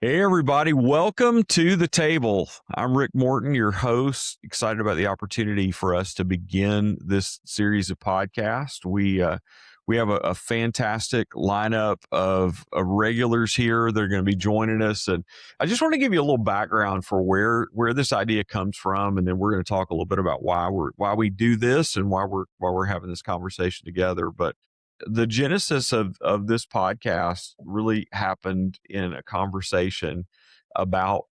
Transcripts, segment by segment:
Hey, everybody. Welcome to the table. I'm Rick Morton, your host. Excited about the opportunity for us to begin this series of podcasts. We have a fantastic lineup of regulars here. They're going to be joining us. And I just want to give you a little background for where this idea comes from. And then we're going to talk a little bit about why we do this and why we're having this conversation together. But the genesis of this podcast really happened in a conversation about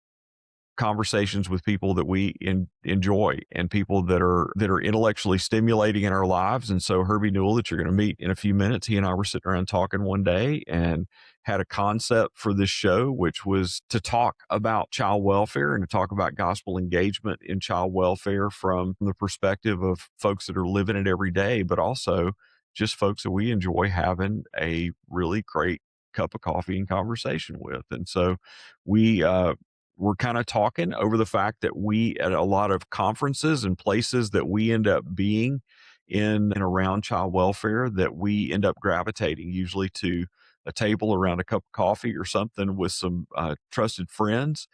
conversations with people that we enjoy and people that are intellectually stimulating in our lives. And so Herbie Newell, that you're going to meet in a few minutes, he and I were sitting around talking one day and had a concept for this show, which was to talk about child welfare and to talk about gospel engagement in child welfare from the perspective of folks that are living it every day, but also just folks that we enjoy having a really great cup of coffee and conversation with. And so we're kind of talking over the fact that we, at a lot of conferences and places that we end up being in and around child welfare, that we end up gravitating usually to a table around a cup of coffee or something with some trusted friends.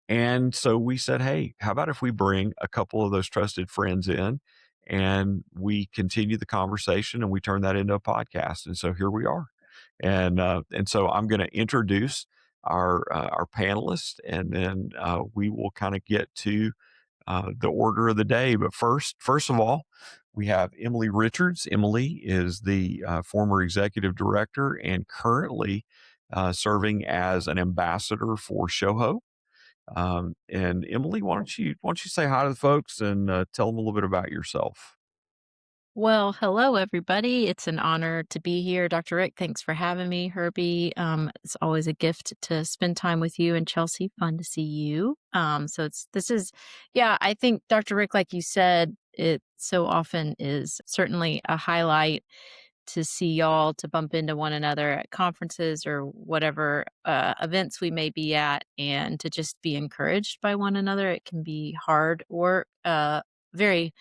And so we said, hey, how about if we bring a couple of those trusted friends in and we continue the conversation and we turn that into a podcast? And so here we are. And so I'm going to introduce our panelists, and then we will kind of get to the order of the day. But first of all, we have Emily Richards. Emily is the former executive director and currently serving as an ambassador for ShowHo. And Emily, why don't you say hi to the folks and tell them a little bit about yourself? Well, hello, everybody. It's an honor to be here. Dr. Rick, thanks for having me. Herbie, it's always a gift to spend time with you, and Chelsea, fun to see you. Yeah, I think Dr. Rick, like you said, it so often is certainly a highlight to see y'all, to bump into one another at conferences or whatever events we may be at, and to just be encouraged by one another. It can be hard work, very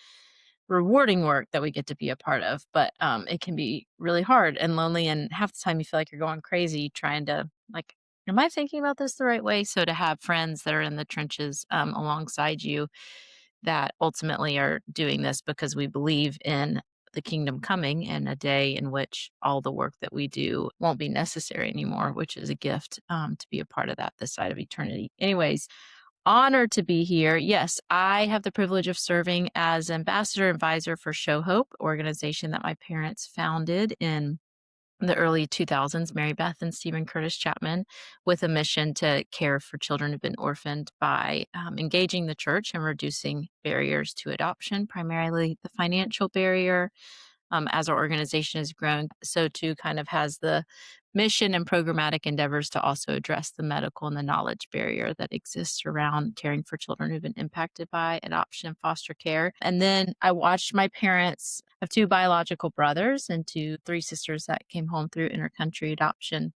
rewarding work that we get to be a part of, but it can be really hard and lonely, and half the time you feel like you're going crazy trying to, like, am I thinking about this the right way? So to have friends that are in the trenches alongside you that ultimately are doing this because we believe in the kingdom coming and a day in which all the work that we do won't be necessary anymore, which is a gift to be a part of that this side of eternity. Anyways, honored to be here. Yes, I have the privilege of serving as ambassador advisor for Show Hope, organization that my parents founded in the early 2000s, Mary Beth and Stephen Curtis Chapman, with a mission to care for children who've been orphaned by engaging the church and reducing barriers to adoption, primarily the financial barrier. As our organization has grown, so too kind of has the mission and programmatic endeavors to also address the medical and the knowledge barrier that exists around caring for children who've been impacted by adoption and foster care. And then I watched my parents have two biological brothers and three sisters that came home through intercountry adoption.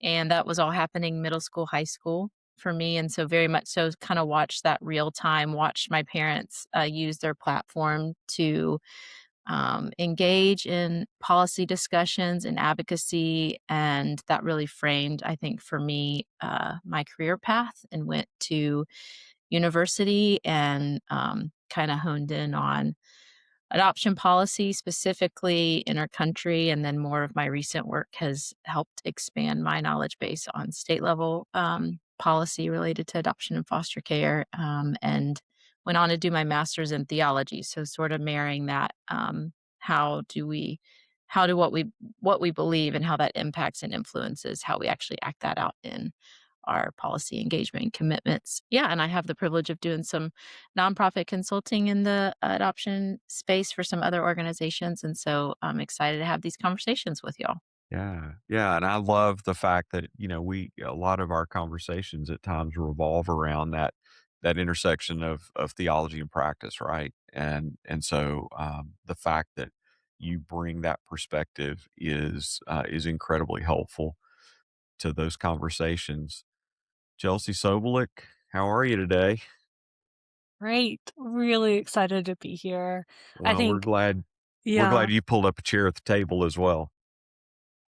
And that was all happening middle school, high school for me. And so very much so kind of watched that real time, watched my parents use their platform to engage in policy discussions and advocacy. And that really framed, I think, for me, my career path, and went to university and kind of honed in on adoption policy, specifically intercountry. And then more of my recent work has helped expand my knowledge base on state level policy related to adoption and foster care. And went on to do my master's in theology. So sort of marrying that, how do we how do what we believe and how that impacts and influences how we actually act that out in our policy engagement and commitments. Yeah, and I have the privilege of doing some nonprofit consulting in the adoption space for some other organizations, and so I'm excited to have these conversations with y'all. Yeah. Yeah. And I love the fact that, a lot of our conversations at times revolve around that intersection of theology and practice, right? And so the fact that you bring that perspective is incredibly helpful to those conversations. Chelsea Sobolik, how are you today? Great. Really excited to be here. I Well, we're think, glad we're yeah, glad you pulled up a chair at the table as well.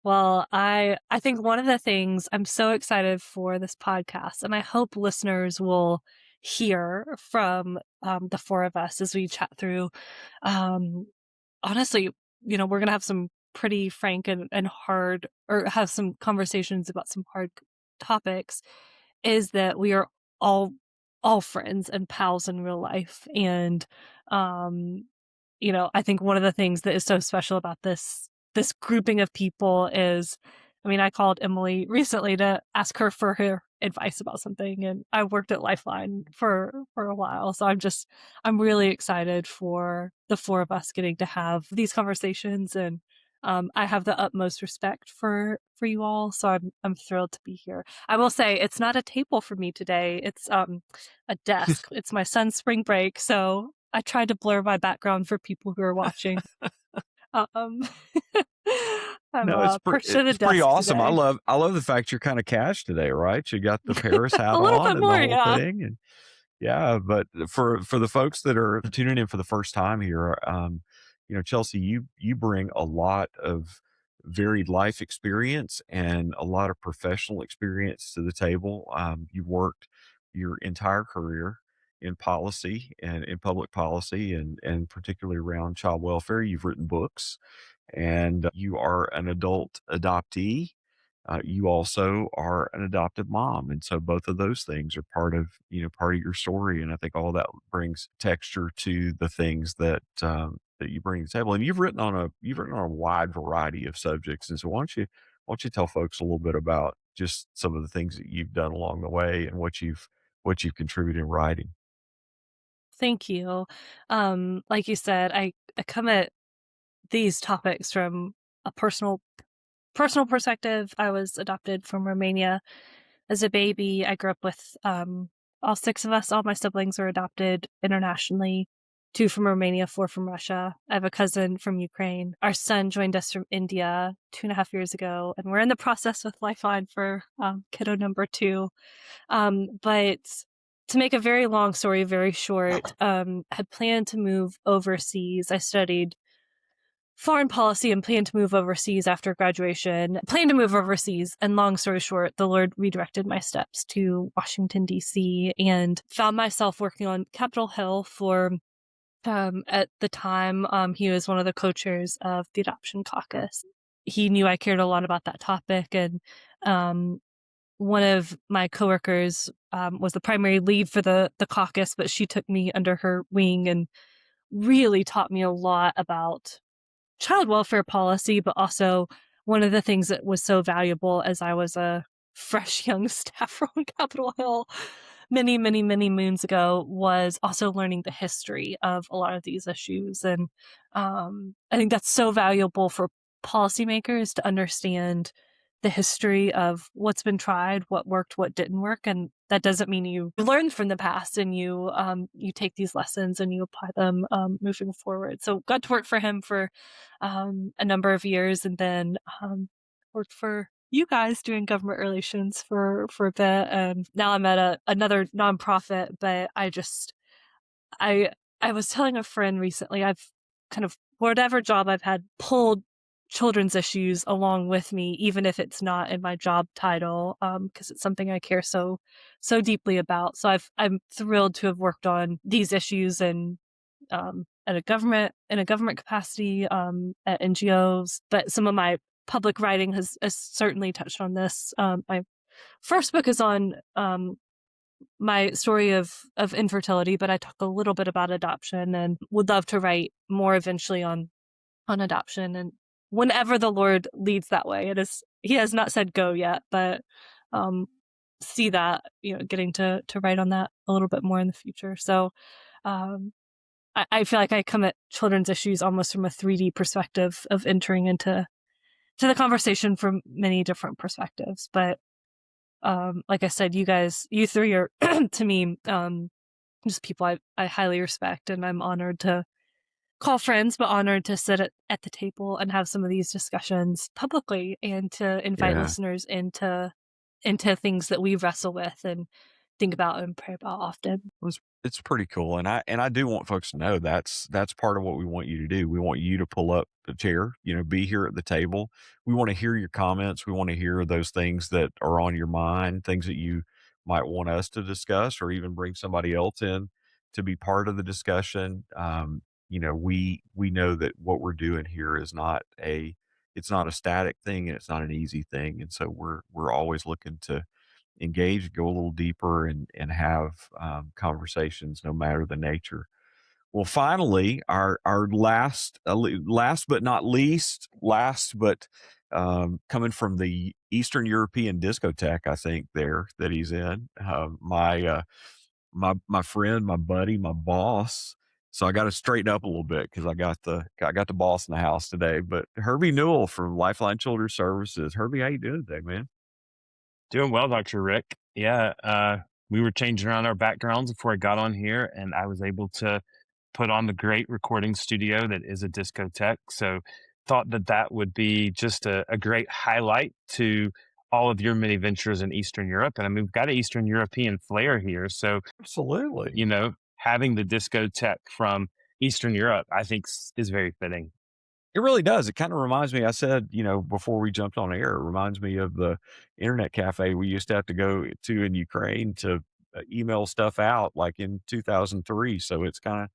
Well, I think one of the things I'm so excited for this podcast, and I hope listeners will hear from the four of us as we chat through. Um, Honestly, we're gonna have some pretty frank and hard, or have some conversations about some hard topics. Is that we are all all friends and pals in real life, and um, I think one of the things that is so special about this grouping of people is, I mean, I called Emily recently to ask her for her advice about something, and I worked at Lifeline for a while, so I'm really excited for the four of us getting to have these conversations, and I have the utmost respect for you all, so I'm thrilled to be here. I will say it's not a table for me today; it's a desk. It's my son's spring break, so I tried to blur my background for people who are watching. Um, I'm No, perched at a it's pretty desk awesome. today. I love the fact you're kind of cash today, right? You got the Paris hat A little on bit and the more, whole yeah. thing, and yeah. But for the folks that are tuning in for the first time here, Chelsea, you bring a lot of varied life experience and a lot of professional experience to the table. You've worked your entire career in policy and in public policy, and particularly around child welfare. You've written books, and you are an adult adoptee. You also are an adoptive mom, and so both of those things are part of your story. And I think all that brings texture to the things that you bring to the table. And you've written on a wide variety of subjects. And so why don't you tell folks a little bit about just some of the things that you've done along the way and what you've contributed in writing. Thank you. Like you said, I come at these topics from a personal perspective. I was adopted from Romania as a baby. I grew up with all six of us. All my siblings were adopted internationally. Two from Romania, four from Russia. I have a cousin from Ukraine. Our son joined us from India 2.5 years ago, and we're in the process with Lifeline for kiddo number two. But to make a very long story very short, had planned to move overseas. I studied foreign policy and planned to move overseas after graduation. Planned to move overseas, and long story short, the Lord redirected my steps to Washington, D.C., and found myself working on Capitol Hill for, at the time, he was one of the co-chairs of the Adoption Caucus. He knew I cared a lot about that topic, and um, one of my coworkers was the primary lead for the caucus, but she took me under her wing and really taught me a lot about child welfare policy, but also one of the things that was so valuable as I was a fresh young staffer on Capitol Hill many, many, many moons ago was also learning the history of a lot of these issues. And I think that's so valuable for policymakers to understand the history of what's been tried, what worked, what didn't work. And that doesn't mean you learn from the past and you take these lessons and you apply them moving forward. So got to work for him for a number of years, and then worked for you guys doing government relations for a bit. And now I'm at another nonprofit, but I I was telling a friend recently, I've kind of, whatever job I've had, pulled children's issues along with me, even if it's not in my job title, because it's something I care so deeply about. So I'm thrilled to have worked on these issues and at a government in a government capacity, at NGOs. But some of my public writing has certainly touched on this. My first book is on my story of infertility, but I talk a little bit about adoption and would love to write more eventually on adoption. And whenever the Lord leads that way, he has not said go yet, but um, see that, getting to write on that a little bit more in the future. So I feel like I come at children's issues almost from a 3D perspective of entering into the conversation from many different perspectives. But like I said, you three are to me just people I highly respect, and I'm honored to call friends, but honored to sit at the table and have some of these discussions publicly, and to invite Yeah. listeners into things that we wrestle with and think about and pray about often. Well, It's pretty cool, and I do want folks to know that's part of what we want you to do. We want you to pull up the chair, be here at the table. We want to hear your comments. We want to hear those things that are on your mind, things that you might want us to discuss, or even bring somebody else in to be part of the discussion. We know that what we're doing here is not it's not a static thing, and it's not an easy thing, and so we're always looking to engage, go a little deeper, and have conversations, no matter the nature. Well, finally, our last but not least, last but coming from the Eastern European discotheque, I think there that he's in. My friend, my buddy, my boss. So I got to straighten up a little bit because I got the boss in the house today. But Herbie Newell from Lifeline Children's Services. Herbie, how you doing today, man? Doing well, Dr. Rick. Yeah, we were changing around our backgrounds before I got on here, and I was able to put on the great recording studio that is a discotheque. So, thought that that would be just a great highlight to all of your many ventures in Eastern Europe. And I mean, we've got an Eastern European flair here. So, Absolutely. having the discotheque from Eastern Europe, I think is very fitting. It really does. It kind of reminds me, I said, before we jumped on air, it reminds me of the internet cafe we used to have to go to in Ukraine to email stuff out like in 2003. So it's kind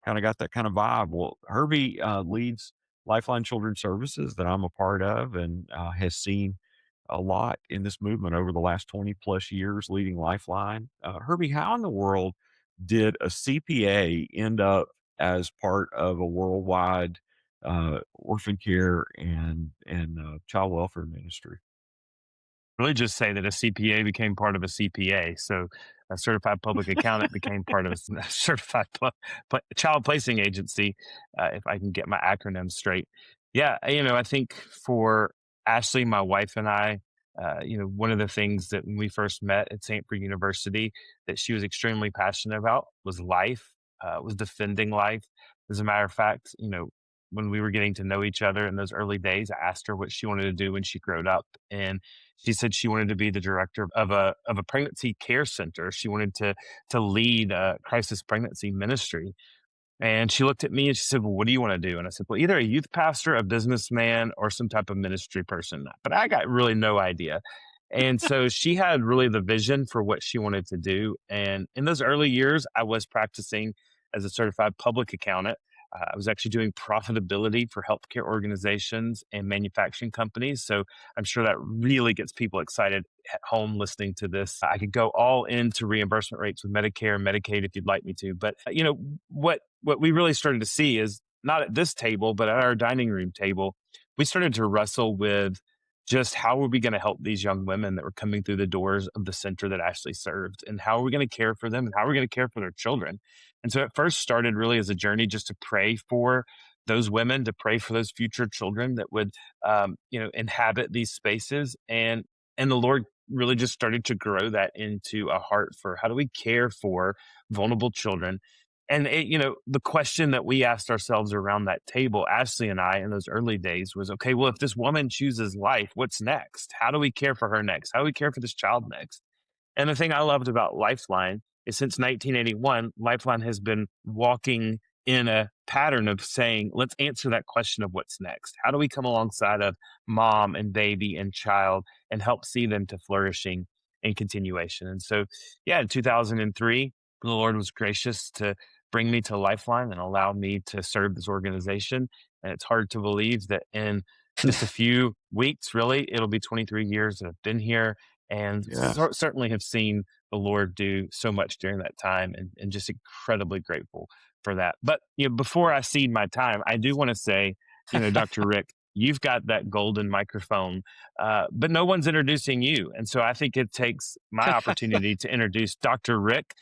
of got that kind of vibe. Well, Herbie leads Lifeline Children's Services that I'm a part of, and has seen a lot in this movement over the last 20 plus years leading Lifeline. Herbie, how in the world did a CPA end up as part of a worldwide orphan care and child welfare ministry? Really just say that a CPA became part of a CPA. So a certified public accountant became part of a certified child placing agency, if I can get my acronym straight. Yeah, I think for Ashley, my wife, and I, one of the things that when we first met at St. University that she was extremely passionate about was life, was defending life. As a matter of fact, when we were getting to know each other in those early days, I asked her what she wanted to do when she grew up, and she said she wanted to be the director of a pregnancy care center. She wanted to lead a crisis pregnancy ministry. And she looked at me and she said, "Well, what do you want to do?" And I said, "Well, either a youth pastor, a businessman, or some type of ministry person." But I got really no idea. And so she had really the vision for what she wanted to do. And in those early years, I was practicing as a certified public accountant. I was actually doing profitability for healthcare organizations and manufacturing companies. So I'm sure that really gets people excited at home listening to this. I could go all into reimbursement rates with Medicare and Medicaid if you'd like me to. But what we really started to see is not at this table, but at our dining room table, we started to wrestle with just how are we going to help these young women that were coming through the doors of the center that Ashley served, and how are we going to care for them, and how are we going to care for their children. And so it first started really as a journey just to pray for those women, to pray for those future children that would, inhabit these spaces. And the Lord really just started to grow that into a heart for how do we care for vulnerable children. And the question that we asked ourselves around that table, Ashley and I, in those early days was, okay, well, if this woman chooses life, what's next? How do we care for her next? How do we care for this child next? And the thing I loved about Lifeline is since 1981, Lifeline has been walking in a pattern of saying, let's answer that question of what's next. How do we come alongside of mom and baby and child and help see them to flourishing and continuation? And so, yeah, in 2003, the Lord was gracious to bring me to Lifeline and allow me to serve this organization. And it's hard to believe that in just a few weeks, really, it'll be 23 years that I've been here, and Yeah. certainly have seen the Lord do so much during that time, and just incredibly grateful for that. But before I cede my time, I do want to say, Dr. Rick, you've got that golden microphone, but no one's introducing you, and so I think it takes my opportunity to introduce Dr. Rick.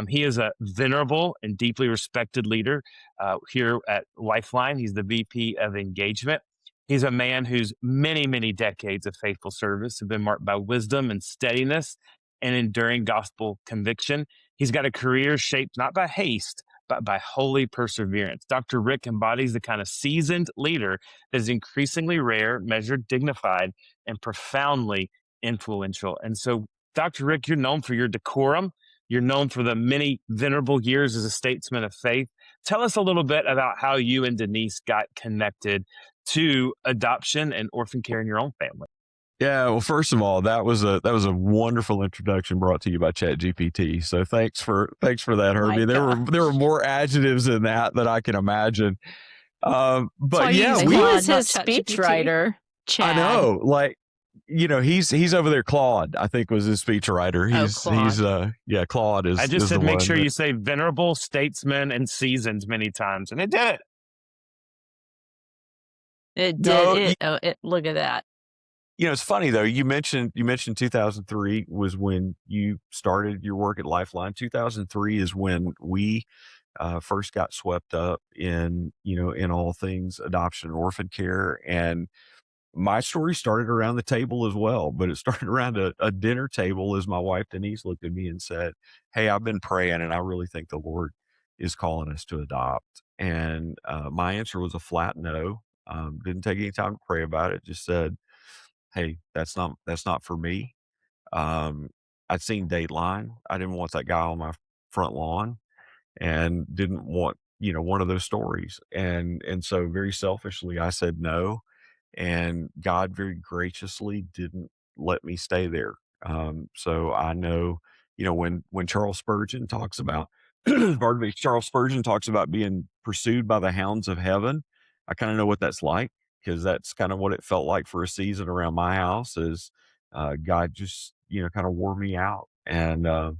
He is a venerable and deeply respected leader here at Lifeline. He's the VP of Engagement. He's a man whose many, many decades of faithful service have been marked by wisdom and steadiness and enduring gospel conviction. He's got a career shaped not by haste, but by holy perseverance. Dr. Rick embodies the kind of seasoned leader that is increasingly rare, measured, dignified, and profoundly influential. And so, Dr. Rick, you're known for your decorum, You're known for the many venerable years as a statesman of faith. Tell us a little bit about how you and Denise got connected to adoption and orphan care in your own family. Yeah, well, first of all, that was a wonderful introduction brought to you by ChatGPT. So thanks for that, Herbie. There were more adjectives in that I can imagine. But yeah, he was his speechwriter. Chad. I know, like, he's over there. Claude, I think, was his speechwriter. Claude is. I just said make sure you say venerable, statesman, and seasoned many times, and it did it. It did. Look at that. It's funny though. You mentioned 2003 was when you started your work at Lifeline. 2003 is when we first got swept up in all things adoption and orphan care. And my story started around the table as well, but it started around a dinner table as my wife Denise looked at me and said, "Hey, I've been praying and I really think the Lord is calling us to adopt." And my answer was a flat no. Didn't take any time to pray about it. Just said, "Hey, that's not for me." I'd seen Dateline. I didn't want that guy on my front lawn, and didn't want one of those stories. And so very selfishly, I said no, and God very graciously didn't let me stay there. So I know, when Charles Spurgeon talks about, pardon me, Charles Spurgeon talks about being pursued by the hounds of heaven. I kind of know what that's like, because that's kind of what it felt like for a season around my house. Is God just kind of wore me out, and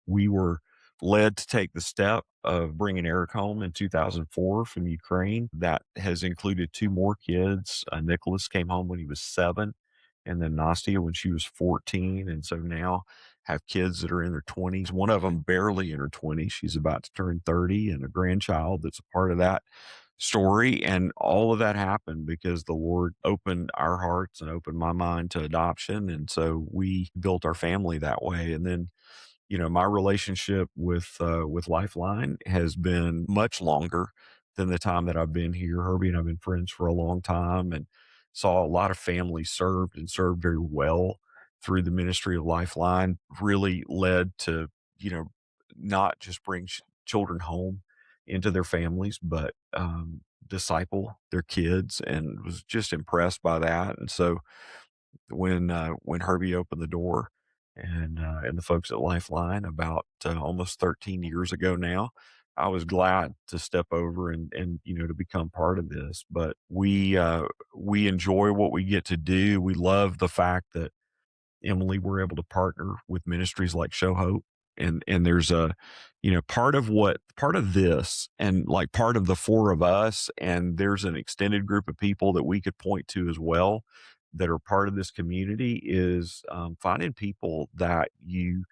we were led to take the step of bringing Eric home in 2004 from Ukraine. That has included two more kids. Nicholas came home when he was 7, and then Nastia when she was 14. And so now have kids that are in their 20s. One of them barely in her 20s. She's about to turn 30, and a grandchild that's a part of that story. And all of that happened because the Lord opened our hearts and opened my mind to adoption. And so we built our family that way. And then my relationship with Lifeline has been much longer than the time that I've been here. Herbie and I've been friends for a long time, and saw a lot of families served very well through the ministry of Lifeline. Really led to, not just bring children home into their families, but disciple their kids, and was just impressed by that. And so when Herbie opened the door, and the folks at Lifeline about almost 13 years ago now, I was glad to step over and to become part of this. But we enjoy what we get to do. We love the fact that, Emily, we're able to partner with ministries like Show Hope. And there's a, part of this, and like part of the four of us, and there's an extended group of people that we could point to as well that are part of this community, is finding people that you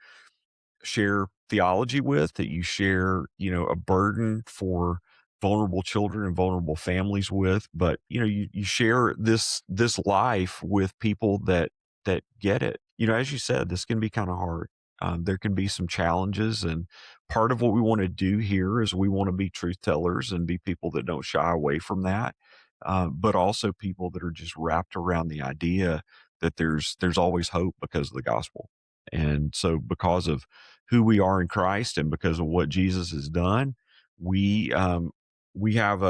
share theology with, that you share, a burden for vulnerable children and vulnerable families with, but you share this life with people that get it. As you said, this can be kind of hard. There can be some challenges, and part of what we want to do here is we want to be truth tellers and be people that don't shy away from that, but also people that are just wrapped around the idea that there's always hope because of the gospel. And so, because of who we are in Christ and because of what Jesus has done, we have we have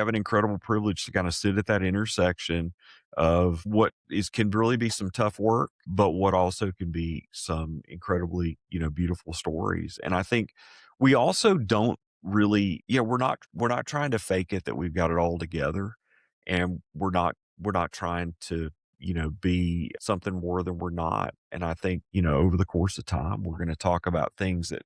an incredible privilege to kind of sit at that intersection of what can really be some tough work, but what also can be some incredibly beautiful stories. And I think we also don't really, we're not trying to fake it that we've got it all together, and we're not trying to be something more than we're not. And I think over the course of time, we're going to talk about things that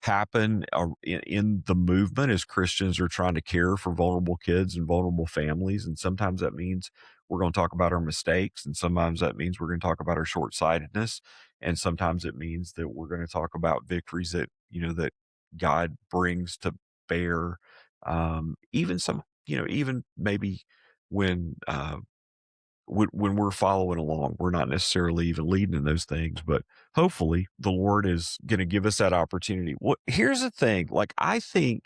happen in the movement as Christians are trying to care for vulnerable kids and vulnerable families. And sometimes that means we're going to talk about our mistakes, and sometimes that means we're going to talk about our short-sightedness, and sometimes it means that we're going to talk about victories that that God brings to bear. Even some, even maybe when when we're following along, we're not necessarily even leading in those things, but hopefully the Lord is going to give us that opportunity. Well, here's the thing. Like, I think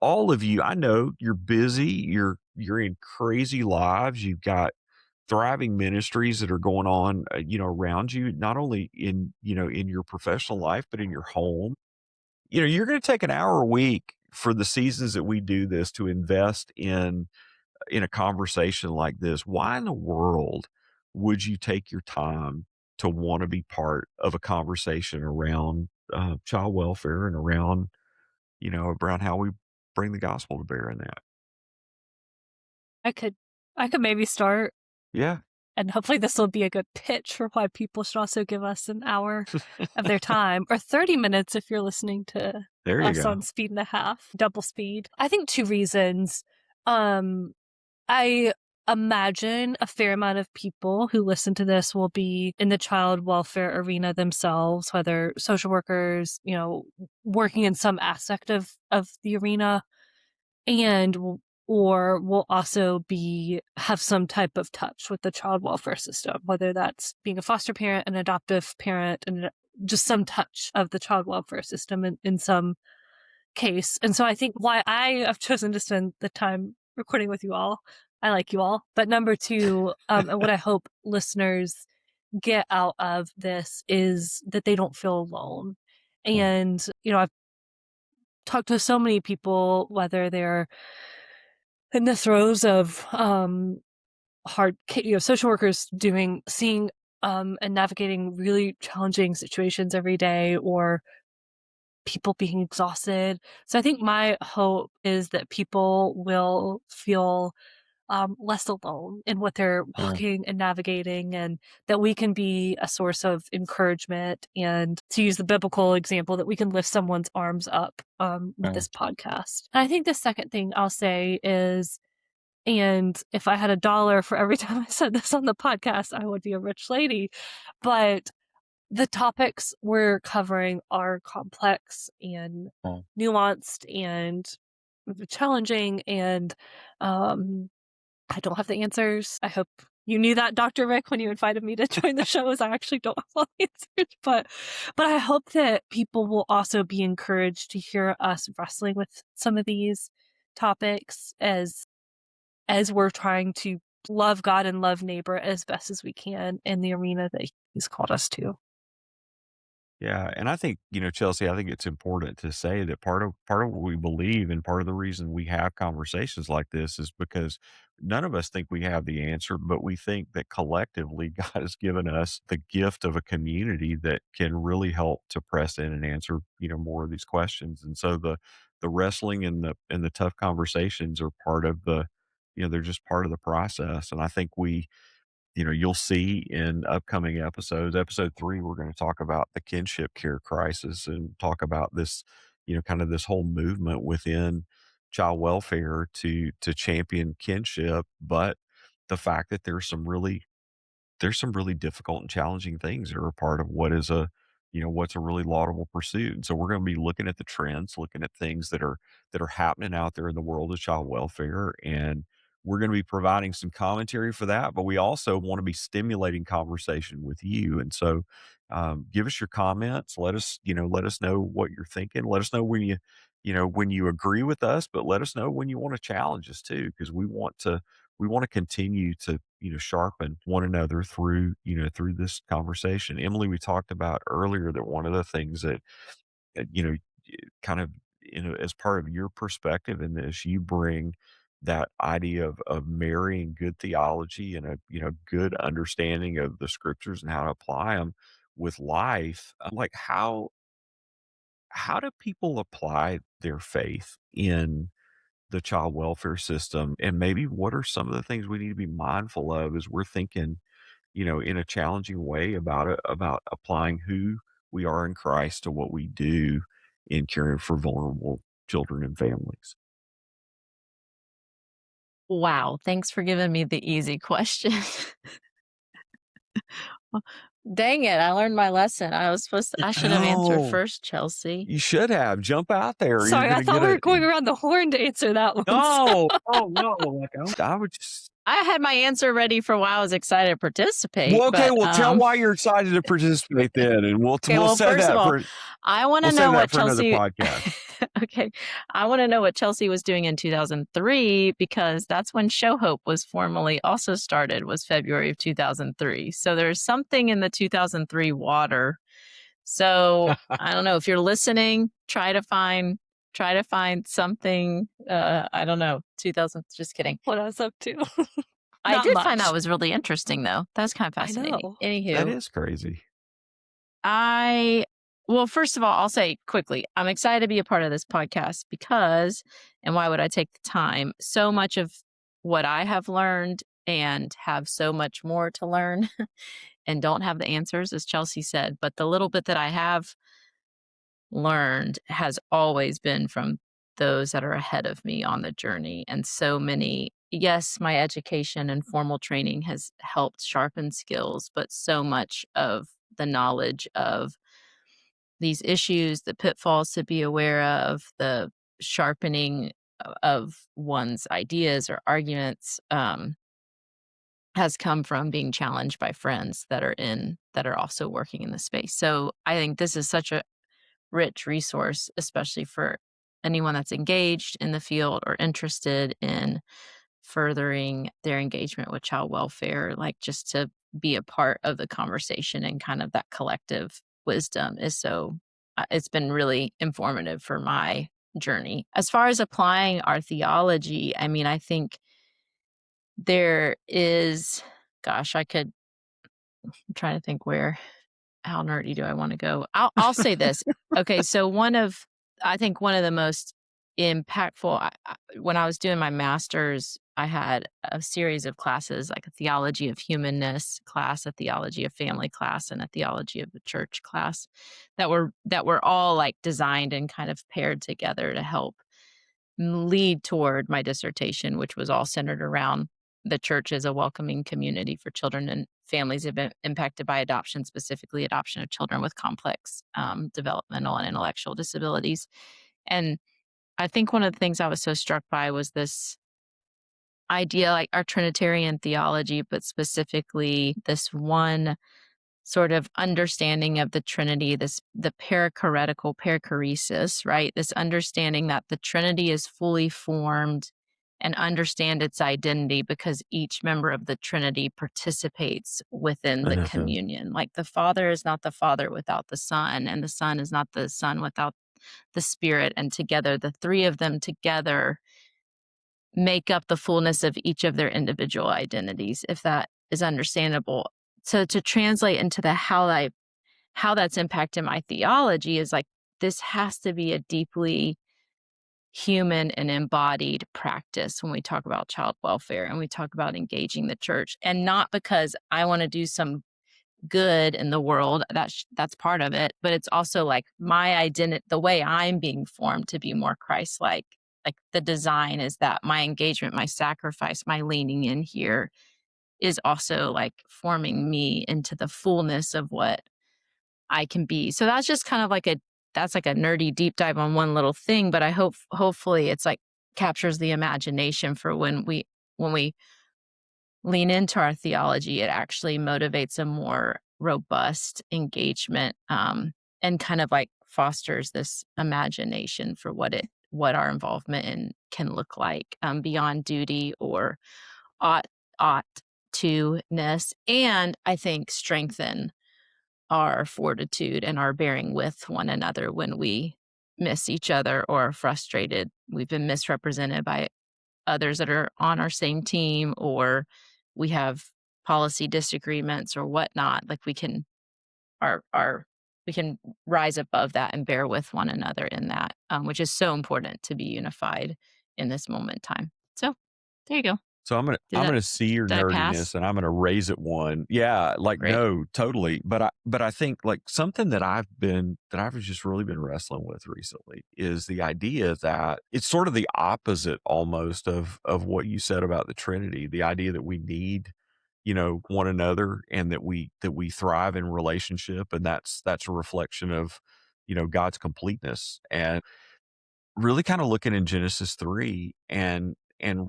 all of you, I know you're busy, you're in crazy lives. You've got thriving ministries that are going on, around you, not only in your professional life, but in your home. You're going to take an hour a week for the seasons that we do this to invest in a conversation like this. Why in the world would you take your time to want to be part of a conversation around child welfare and around how we bring the gospel to bear in that? I could maybe start, Yeah. and hopefully this will be a good pitch for why people should also give us an hour of their time, or 30 minutes if you're listening to There you us go. on speed and a half, double speed. I think 2 reasons. I imagine a fair amount of people who listen to this will be in the child welfare arena themselves, whether social workers, working in some aspect of the arena, and or will also have some type of touch with the child welfare system, whether that's being a foster parent, an adoptive parent, and just some touch of the child welfare system in some case. And so I think why I have chosen to spend the time recording with you all, I like you all. But number 2, and what I hope listeners get out of this is that they don't feel alone. And, I've talked to so many people, whether they're in the throes of hard, social workers seeing and navigating really challenging situations every day, or people being exhausted. So I think my hope is that people will feel less alone in what they're walking and navigating, and that we can be a source of encouragement, and to use the biblical example, that we can lift someone's arms up with this podcast. And I think the second thing I'll say is, and if I had $1 for every time I said this on the podcast, I would be a rich lady, but the topics we're covering are complex and nuanced and challenging, and I don't have the answers. I hope you knew that, Dr. Rick, when you invited me to join the show, is I actually don't have all the answers. But I hope that people will also be encouraged to hear us wrestling with some of these topics as we're trying to love God and love neighbor as best as we can in the arena that He's called us to. Yeah, and I think, Chelsea, I think it's important to say that part of what we believe, and part of the reason we have conversations like this, is because none of us think we have the answer, but we think that collectively God has given us the gift of a community that can really help to press in and answer, more of these questions. And so the wrestling and the tough conversations are part of they're just part of the process. And I think you'll see in upcoming episodes. Episode 3, we're going to talk about the kinship care crisis and talk about this, kind of this whole movement within child welfare to champion kinship, but the fact that there's some really difficult and challenging things that are a part of what's a really laudable pursuit. And so we're going to be looking at the trends, looking at things that are happening out there in the world of child welfare, and we're going to be providing some commentary for that. But we also want to be stimulating conversation with you. And so, give us your comments. Let us know what you're thinking. Let us know when you agree with us, but let us know when you want to challenge us too, because we want to continue to sharpen one another through this conversation. Emily, we talked about earlier that one of the things that kind of as part of your perspective in this, you bring that idea of marrying good theology and a good understanding of the scriptures and how to apply them with life. Like how do people apply their faith in the child welfare system, and maybe what are some of the things we need to be mindful of as we're thinking in a challenging way about applying who we are in Christ to what we do in caring for vulnerable children and families? Wow, thanks for giving me the easy question. Well, dang it, I learned my lesson. I should have answered No, first, Chelsea. you should have jump out there. You're Sorry, I gonna thought get we were it. going around the horn to answer that one. No, oh no, like I would just. I had my answer ready for why I was excited to participate. Well, okay, but, well, tell why you're excited to participate then, and we'll Okay, we'll well, set first of that all, for I want to we'll save know that what for another Chelsea. podcast. Okay. I want to know what Chelsea was doing in 2003 because that's when Show Hope was formally also started, was February of 2003. So there's something in the 2003 water. So I don't know if you're listening, try to find something. I don't know. 2000. Just kidding. What I was up to. I Not did find that much. was really interesting, though. That's kind of I fascinating. know. That Anywho, is crazy. well, first of all, I'll say quickly, I'm excited to be a part of this podcast because, and why would I take the time? So much of what I have learned and have so much more to learn and don't have the answers, as Chelsea said, but the little bit that I have learned has always been from those that are ahead of me on the journey. And so many, yes, my education and formal training has helped sharpen skills, but so much of the knowledge of these issues, the pitfalls to be aware of, the sharpening of one's ideas or arguments has come from being challenged by friends that are also working in the space. So I think this is such a rich resource, especially for anyone that's engaged in the field or interested in furthering their engagement with child welfare, like just to be a part of the conversation and kind of that collective wisdom is so, it's been really informative for my journey. As far as applying our theology, I mean, I think there is, gosh, I'm trying to think how nerdy do I want to go? I'll say this. Okay, so I think one of the most impactful, when I was doing my master's, I had a series of classes, like a theology of humanness class, a theology of family class, and a theology of the church class that were all like designed and kind of paired together to help lead toward my dissertation, which was all centered around the church as a welcoming community for children and families have been impacted by adoption, specifically adoption of children with complex developmental and intellectual disabilities. And I think one of the things I was so struck by was this idea, like our Trinitarian theology, but specifically this one sort of understanding of the Trinity, the perichoresis, right? This understanding that the Trinity is fully formed and understand its identity because each member of the Trinity participates within the communion. Like the Father is not the Father without the Son, and the Son is not the Son without the Spirit. And together, the three of them together make up the fullness of each of their individual identities, if that is understandable. So to translate into how that's impacted my theology is like, this has to be a deeply human and embodied practice when we talk about child welfare and we talk about engaging the church, and not because I want to do some good in the world. That's part of it, but it's also like my identity, the way I'm being formed to be more Christ-like. Like the design is that my engagement, my sacrifice, my leaning in here is also like forming me into the fullness of what I can be. So that's just kind of like that's like a nerdy deep dive on one little thing, but I hopefully it's like captures the imagination for when we lean into our theology, it actually motivates a more robust engagement and kind of like fosters this imagination for what our involvement in can look like beyond duty or ought to ness, and I think strengthen our fortitude and our bearing with one another when we miss each other or are frustrated. We've been misrepresented by others that are on our same team, or we have policy disagreements or whatnot. Like we can we can rise above that and bear with one another in that, which is so important to be unified in this moment in time. So there you go. So I'm gonna see your did I pass? nerdiness and I'm gonna raise it one. Yeah, like Great. no, totally. But I think like something that I've just really been wrestling with recently is the idea that it's sort of the opposite almost of what you said about the Trinity. The idea that we need, one another and that we thrive in relationship, and that's a reflection of, God's completeness. And really kind of looking in Genesis 3 and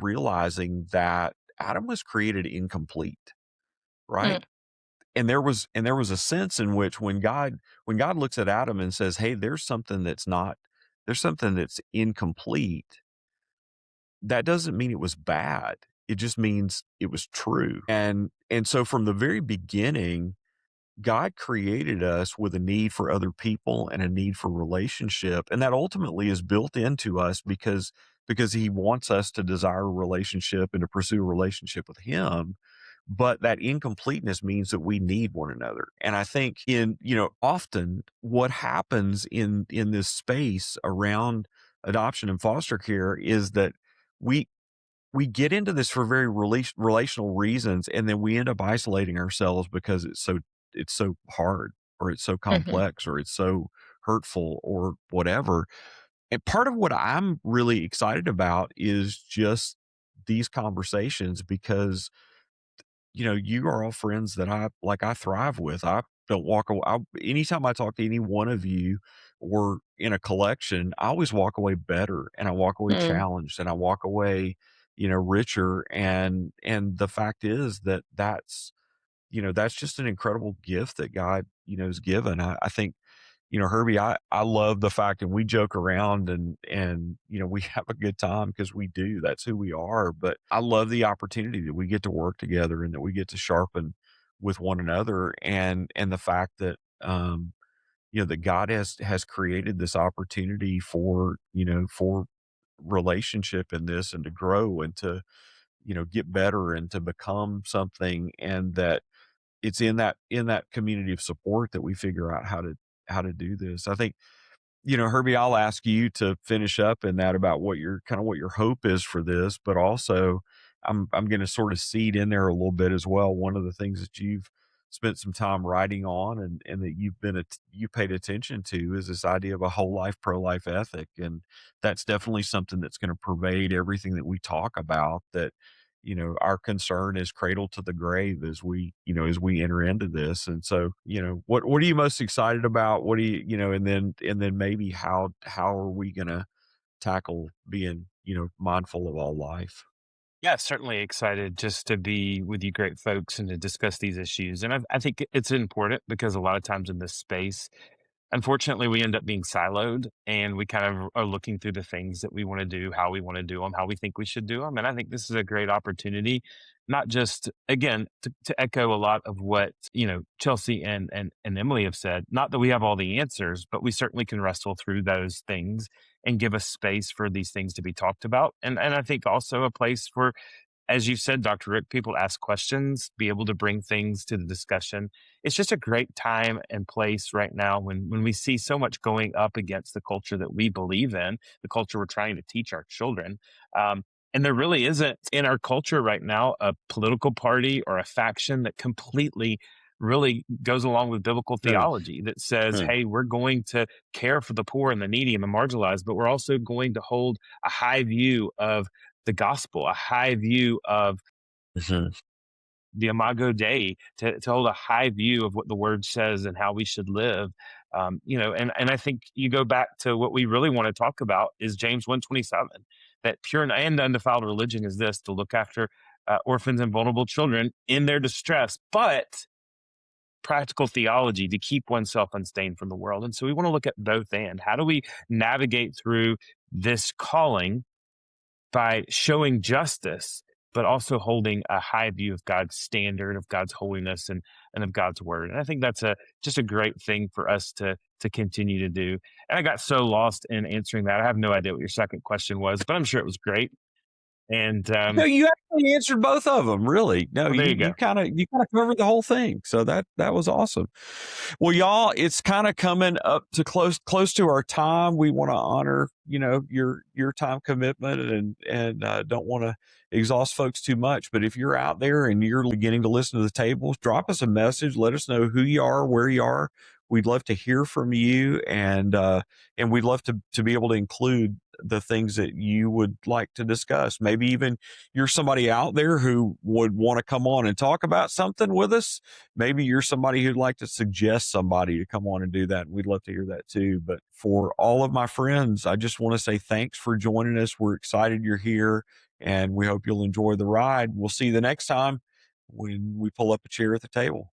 realizing that Adam was created incomplete, right? And there was a sense in which when God looks at Adam and says, "Hey, there's something that's not there's something that's incomplete, that doesn't mean it was bad. It just means it was true. And so from the very beginning, God created us with a need for other people and a need for relationship, and that ultimately is built into us because he wants us to desire a relationship and to pursue a relationship with him. But that incompleteness means that we need one another. And I think often what happens in this space around adoption and foster care is that we we get into this for very relational reasons, and then we end up isolating ourselves because it's so hard, or it's so Mhm. complex, or it's so hurtful, or whatever. And part of what I'm really excited about is just these conversations, because you are all friends that I thrive with. I don't walk away. Anytime I talk to any one of you or in a collection, I always walk away better, and I walk away Mm. challenged, and I walk away, richer. And the fact is that's just an incredible gift that God, has given. I think, Herbie, I love the fact, and we joke around, and we have a good time because we do. That's who we are. But I love the opportunity that we get to work together and that we get to sharpen with one another, and the fact that that God has created this opportunity for relationship in this, and to grow, and to get better, and to become something, and that it's in that community of support that we figure out how to do this. I think, Herbie, I'll ask you to finish up in that, about what your hope is for this, but also I'm going to sort of seed in there a little bit as well. One of the things that you've spent some time writing on, and that you paid attention to, is this idea of a whole life pro-life ethic. And that's definitely something that's going to pervade everything that we talk about, that our concern is cradle to the grave as we enter into this. And so, what are you most excited about? What do and then maybe how are we going to tackle being, mindful of all life? Yeah, certainly excited just to be with you great folks and to discuss these issues. And I think it's important because a lot of times in this space, unfortunately, we end up being siloed, and we kind of are looking through the things that we want to do, how we want to do them, how we think we should do them. And I think this is a great opportunity, not just, again, to echo a lot of what, Chelsea and Emily have said. Not that we have all the answers, but we certainly can wrestle through those things and give us space for these things to be talked about. And I think also a place for, as you said, Dr. Rick, people ask questions, be able to bring things to the discussion. It's just a great time and place right now when we see so much going up against the culture that we believe in, the culture we're trying to teach our children. And there really isn't in our culture right now a political party or a faction that completely really goes along with biblical Hmm. theology that says, Hmm. hey, we're going to care for the poor and the needy and the marginalized, but we're also going to hold a high view of the gospel, a high view of Mhm. the imago Dei, to hold a high view of what the word says and how we should live. And I think you go back to what we really want to talk about is James 1:27, that pure and undefiled religion is this, to look after orphans and vulnerable children in their distress, but practical theology to keep oneself unstained from the world. And so we want to look at both. And how do we navigate through this calling by showing justice, but also holding a high view of God's standard, of God's holiness, and of God's word. And I think that's just a great thing for us to continue to do. And I got so lost in answering that. I have no idea what your second question was, but I'm sure it was great. And No, you actually answered both of them, really. No, well, there you you go. you kinda covered the whole thing, so that was awesome. Well, y'all, it's kinda coming up to close to our time. We wanna honor, your time commitment, and don't wanna exhaust folks too much. But if you're out there and you're beginning to listen to the tables, drop us a message. Let us know who you are, where you are. We'd love to hear from you, and we'd love to be able to include the things that you would like to discuss. Maybe even you're somebody out there who would want to come on and talk about something with us. Maybe you're somebody who'd like to suggest somebody to come on and do that. We'd love to hear that too. But for all of my friends, I just want to say thanks for joining us. We're excited you're here, and we hope you'll enjoy the ride. We'll see you the next time when we pull up a chair at the table.